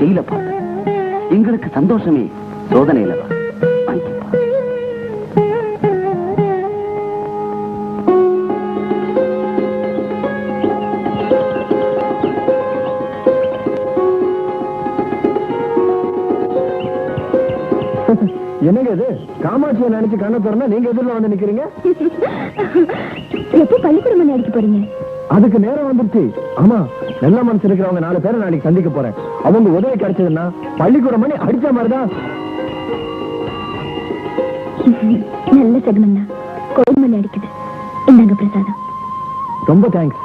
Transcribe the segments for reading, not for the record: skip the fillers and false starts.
ஜெயில பாரு. எங்களுக்கு சந்தோஷமே சோதனையில வா. வாங்கிப்பா. என்னங்க இது? காமாட்சியை நினைச்சு கண்ண திறந்தா நீங்க எதிரில் வந்து நிக்கிறீங்க. எப்போ பள்ளிக்கூடம் அடிக்க போறீங்க? அதுக்கு நேரம் வந்துருச்சு. ஆமா, நல்ல மனசு இருக்கிறவங்க 4 பேரை நாளைக்கு சந்திக்க போறேன். அவங்க உதவி கிடைச்சதுன்னா பள்ளிக்கூடம் பண்ணி அடிச்ச மாதிரிதான். நல்ல சகுனம்னா கோயில் அடிக்குது. இந்தாங்க பிரசாதம். ரொம்ப தேங்க்ஸ்.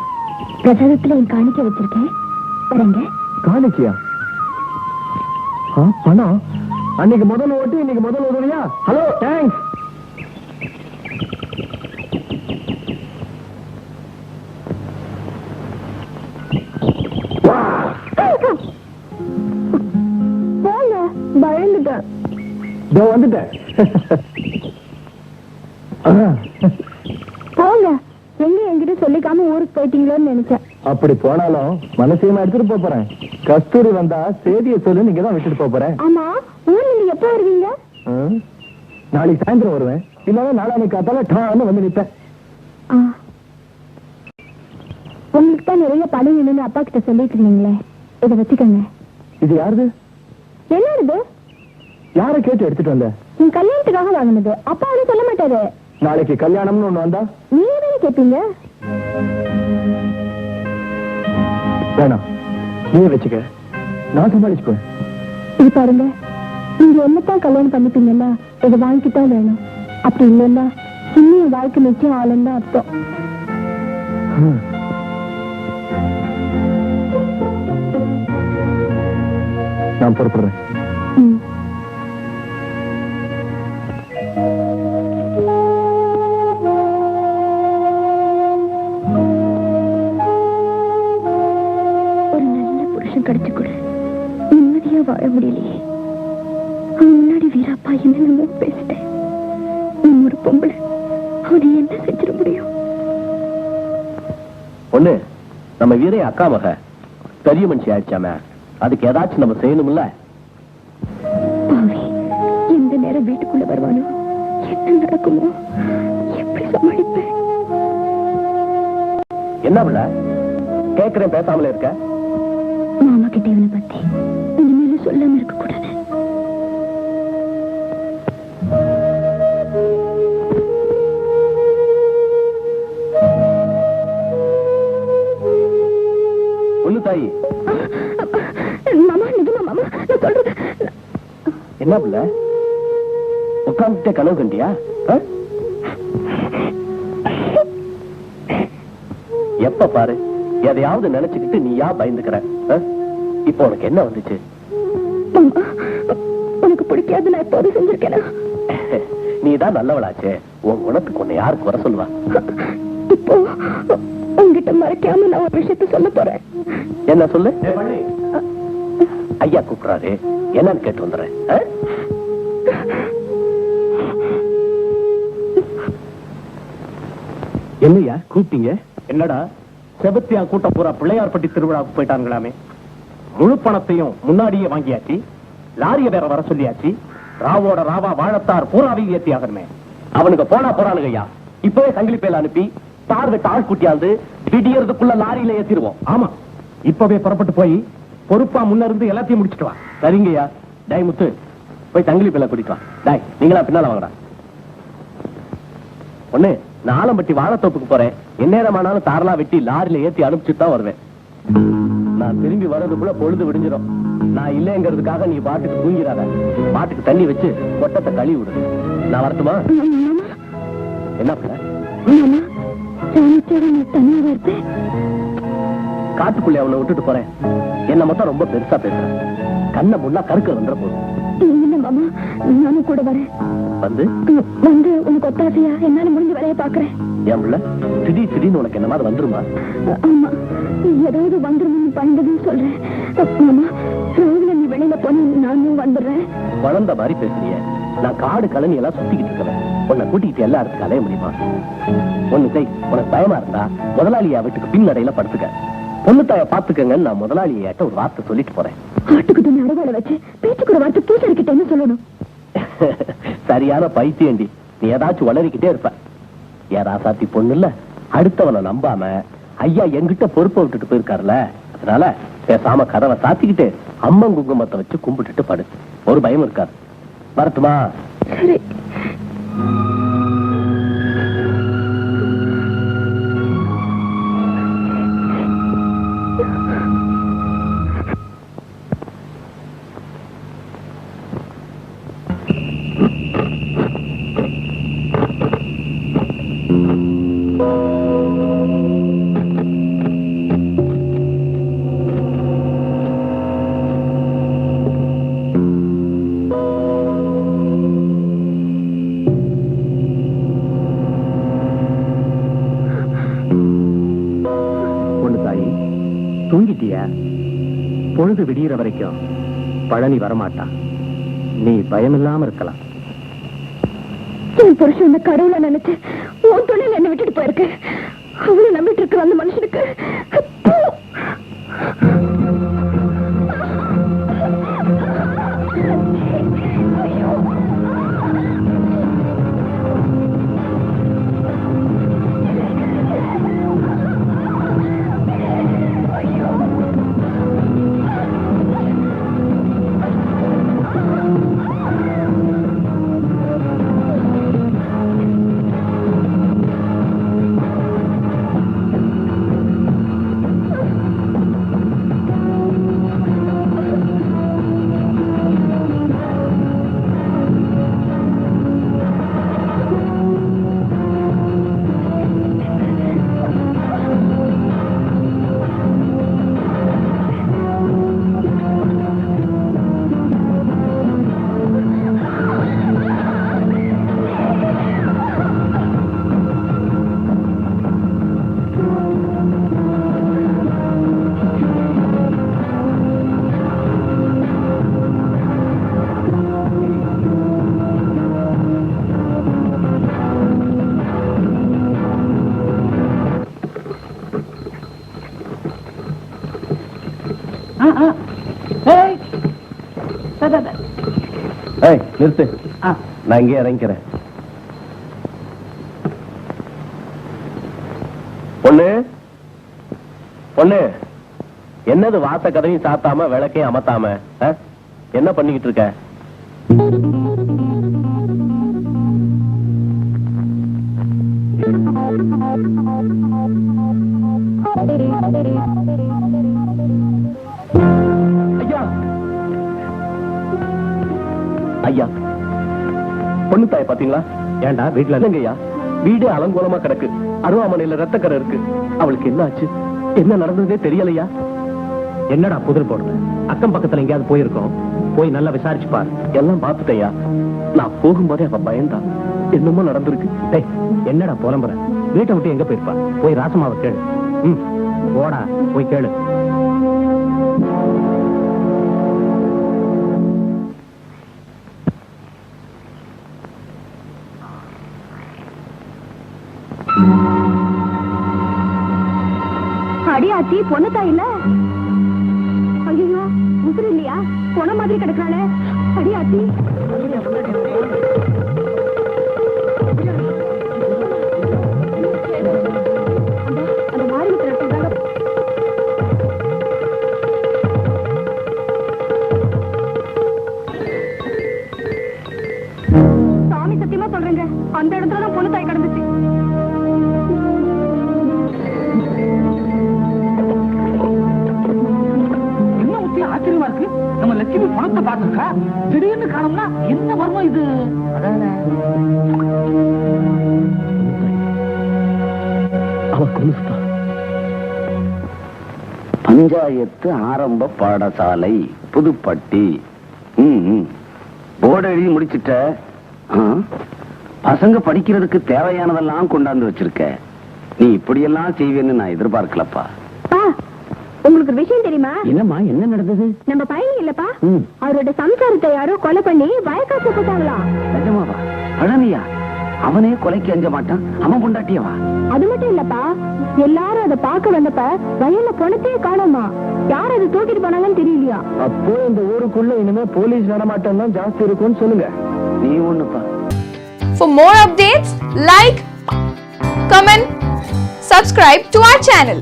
பிரசாதத்துல என் காணிக்க வச்சிருக்கேன். வரங்க. காணிக்கையா? பணம்? அன்னைக்கு முதல் ஓட்டு, இன்னைக்கு முதல் உதவியா? Hello, thanks. பயந்துட்டேன். வந்துட்டேன். போங்க. எங்க என்கிட்ட சொல்லிக்காம ஊருக்கு போயிட்டீங்களோன்னு நினைச்சேன். அப்படி போனாலும் மனசையுமா எடுத்துட்டு போறேன். கஸ்தூரி வந்தா சேதியை சொல்லு, நீங்க தான் விட்டுட்டு போறேன். ஆமா, ஊர் நீங்க எப்ப வருவீங்க? நாளைக்கு சாயந்தரம் வருவேன். இல்லன்னா நாளைக்கு காத்தால டான்னு வந்து நிப்பேன். உங்களுக்கு தான் நிறைய பணம் வேணும்னு அப்பா கிட்ட சொல்லிட்டு இருந்தீங்களே, இதை வச்சுக்கோங்க. இது யாருது? என்ன இது? யாரை கேட்டு எடுத்துட்டு வந்த? உன் கல்யாணத்துக்காக வாங்கினது. அப்பா அவனு சொல்ல மாட்டாரு. நாளைக்கு கல்யாணம்னு ஒண்ணு வந்தா நீங்க தானே கேட்பீங்க. வேணாம், நீ வச்சுக்க, நான் சமாளிச்சுக்குவேன். இது பாருங்க, நீங்க என்னத்தான் கல்யாணம் பண்ணிப்பீங்கன்னா இதை வாங்கிக்கிட்டா வேணும். அப்படி இல்லைன்னா இன்னும் வாழ்க்கை நிச்சயம் ஆளுன்னு தான் அர்த்தம். நான் பொறுப்படுறேன். ஒரு நல்ல புருஷன் கிடைச்சு கூட நிம்மதியா வாழ முடியலையே. முன்னாடி வீராப்பா என்னென்னமோ பேசிட்டேன். நம்ம ஒரு பொம்பளை, அவனை என்ன செஞ்சிட முடியும்? ஒண்ணு, நம்ம வீரைய அக்கா மக பெரிய மனுஷி ஆயிடுச்சாம, அதுக்கு ஏதாச்சும் நம்ம செய்யணும்ல. பாவி, எந்த நேரம் வீட்டுக்குள்ள வருவானோ, என்ன நடக்குமோ, எப்படி சமாளிப்பேன்? என்ன பிள்ள கேக்குறேன், பேசாமல இருக்க? மாமா கிட்ட இவனை பத்தி இனிமேல சொல்லாம இருக்க கூடாது. ஒண்ணு தாயி. மாமா, நிஜமா மாமா, நான் சொல்றது. என்ன பிள்ள உட்கார்ந்துட்டே கனவு கண்டியா? எப்ப பாரு எதையாவது நினைச்சுக்கிட்டு நீயா பயந்துக்கிற. இப்ப உனக்கு என்ன வந்துச்சு? உனக்கு பிடிக்காது நான் எப்போது செஞ்சிருக்கேனா? நீதான் நல்லவளாச்சே, உன் குணத்துக்கு உன்னை யாருக்கு வர சொல்லுவா? இப்போ உங்ககிட்ட மறைக்காம நான் ஒரு விஷயத்த சொல்ல போறேன். என்ன சொல்லு? ஐயா கூப்பிடுறாரு, என்னன்னு கேட்டு வந்துடுறேன். என்னையா கூப்பிட்டீங்க? என்னடா செபத்தியா கூட்டம் பூரா பிள்ளையார்பட்டி திருவிழாவுக்கு போயிட்டாங்களாமே. முழு பணத்தையும் முன்னாடியே வாங்கியாச்சு, லாரிய வேற வர சொல்லியாச்சு. ராவோட ராவா வாழத்தார் பூராவையும் ஏத்தி ஆகணுமே. அவனுக்கு போனா போறானுங்க ஐயா. இப்பவே சங்கிலி பேல அனுப்பி பார்வைட்டு ஆள் கூட்டியாவது விடியறதுக்குள்ள லாரியில ஏத்திடுவோம். ஆமா, இப்பவே புறப்பட்டு போய் பொறுப்பா முன்ன இருந்து எல்லாத்தையும் முடிச்சுட்டு வா. சரிங்கய்யா. டாய் முத்து, போய் சங்கிலி பேல கூட்டிட்டு வா. டாய், நீங்களா பின்னால வாங்கடா. ஒண்ணு, நான் ஆலம்பட்டி வாழைத்தோப்புக்கு போறேன். எந்நேரமானாலும் தாரலா வெட்டி லாரியில ஏத்தி அனுப்பிச்சுட்டு தான் வருவேன். நான் திரும்பி வர்றதுக்குள்ள பொழுது விடிஞ்சிடும். நான் இல்லைங்கிறதுக்காக நீ பாட்டுக்கு தூங்கிறாத. பாட்டுக்கு தண்ணி வச்சு கொட்டத்தை கழுவி விடு. நான் வரட்டுமா? என்ன பண்ண? காட்டுக்குள்ளே அவனை விட்டுட்டு போறேன். என்ன மொத்தம் ரொம்ப பெருசா பேசுறேன். கண்ணை முன்னா கருக்க வந்துட போதும். மாமா, நானும் கூட வரேன். வந்து உனக்கு ஒத்தாசையா என்னால முடிஞ்ச வேலையை பாக்குறேன். என் பிள்ளை திடீர்னு உனக்கு என்ன மாதிரி வந்துருமா? ஆமா, ஏதாவது வந்துருன்னு பண்றதுன்னு சொல்றேன். மாமா, ரோட்ல நீ வெளியில போன நானும் வந்துடுறேன். குழந்தை மாதிரி பேசுறிய. நான் காடு கலனி எல்லாம் சுத்திக்கிட்டு இருக்கிறேன். உன்னை கூட்டிக்கிட்டு எல்லா இடத்துக்கு அலைய முடியுமா? ஒண்ணு செய், உனக்கு பயமா இருந்தா முதலாளியா வீட்டுக்கு பின்னடையில படுத்துக்க. பொண்ணு தாய பாத்துக்கங்கன்னு நான் முதலாளியாட்ட ஒரு வார்த்தை சொல்லிட்டு போறேன். ஆட்டுக்கு துணி அறுவாலை வச்சு பேச்சுக்கு ஒரு வார்த்தை பூசாரி கிட்ட என்ன சொல்லணும்? சரியான பைத்தியண்டி, நீ ஏதாச்சும் வளரிக்கிட்டே இருப்ப. ஏன் ராசாத்தி பொண்ணு இல்ல, அடுத்தவனை நம்பாம ஐயா என்கிட்ட பொறுப்பை விட்டுட்டு போயிருக்காருல, அதனால பேசாம கதவை சாத்திக்கிட்டு அம்மன் குங்குமத்தை வச்சு கும்பிட்டுட்டு படு. ஒரு பயம் இருக்காது. வரட்டுமா? சரி. தூங்கிட்டியா? பொழுது விடிகிற வரைக்கும் பழனி வரமாட்டான். நீ பயமில்லாம இருக்கலாம். என் புருஷன் கடவுளை நினைச்சு உன் தொழில் என்ன விட்டுட்டு போயிருக்கு. அவளை நம்பிட்டு இருக்கிற அந்த மனுஷனுக்கு நிறுத்து. நான் இங்கே இறங்கிறேன். பொண்ணு பொண்ணு, என்னது வாச கதவையும் சாத்தாம விளக்கையும் அமத்தாம என்ன பண்ணிக்கிட்டு இருக்க? ஐயா ஐயா, பொண்ணு தாய பாத்தீங்களா? ஏண்டா வீட்டுல இல்லைங்கய்யா, வீடு அலங்கோலமா கிடக்கு. அருவாமனையில ரத்தக்கரை இருக்கு. அவளுக்கு என்ன ஆச்சு, என்ன நடந்ததே தெரியலையா? என்னடா புதிர் போடுற? அக்கம் பக்கத்துல எங்கேயாவது போயிருக்கோம், போய் நல்லா விசாரிச்சு பாரு. எல்லாம் பார்த்துட்டையா, நான் போகும்போதே அவ பயந்தான். என்னமோ நடந்திருக்கு. டேய், என்னடா புலம்புற? வீட்டை விட்டு எங்க போயிருப்பா? போய் ராசமாவை கேளு. போடா, போய் கேளு. அடியாச்சி பொண்ணுதா இல்ல? ஐயோ, உசுறு இல்லையா? பொண்ண மாதிரி கிடக்காளே. அடியாச்சி அந்த மாதிரி சாமி சத்தியமா சொல்றேங்க, அந்த இடத்துலதான் பொண்ணு தாய் கிடந்துச்சு. ஆச்சரியமா இருக்கு. நம்ம லட்சுமி பணத்தை பார்த்துருக்கா, திடீர்னு காணோம்னா என்ன வருமா இது? பஞ்சாயத்து ஆரம்ப பாடசாலை புதுப்பட்டி. போர்டு எழுதி முடிச்சிட்ட? பசங்க படிக்கிறதுக்கு தேவையானதெல்லாம் கொண்டாந்து வச்சிருக்க. நீ இப்படியெல்லாம் செய்வேன்னு நான் எதிர்பார்க்கலப்பா. உங்களுக்கு விஷயம் தெரியுமா? என்னம்மா, என்ன நடந்தது? நம்ம பையன் இல்லப்பா, அவரோட சம்சாரத்தை யாரோ கொலை பண்ணி வயக்காசு போட்டாங்களாம். நிஜமாவா? பழனியா? அவனே கொலைக்கு அஞ்ச மாட்டான். அவன் பொண்டாட்டியவா? அது மட்டும் இல்லப்பா, எல்லாரும் அதை பார்க்க வந்தப்ப வயல்ல பொணத்தையே காணோமா. யார் அதை தூக்கிட்டு போனாங்கன்னு தெரியலையா? சொல்றியா? அப்போ இந்த ஊருக்குள்ள இனிமே போலீஸ் நடமாட்டம் தான் ஜாஸ்தி இருக்கும்னு சொல்லுங்க. நீ ஒண்ணுப்பா. For more updates, like, comment, subscribe to our channel.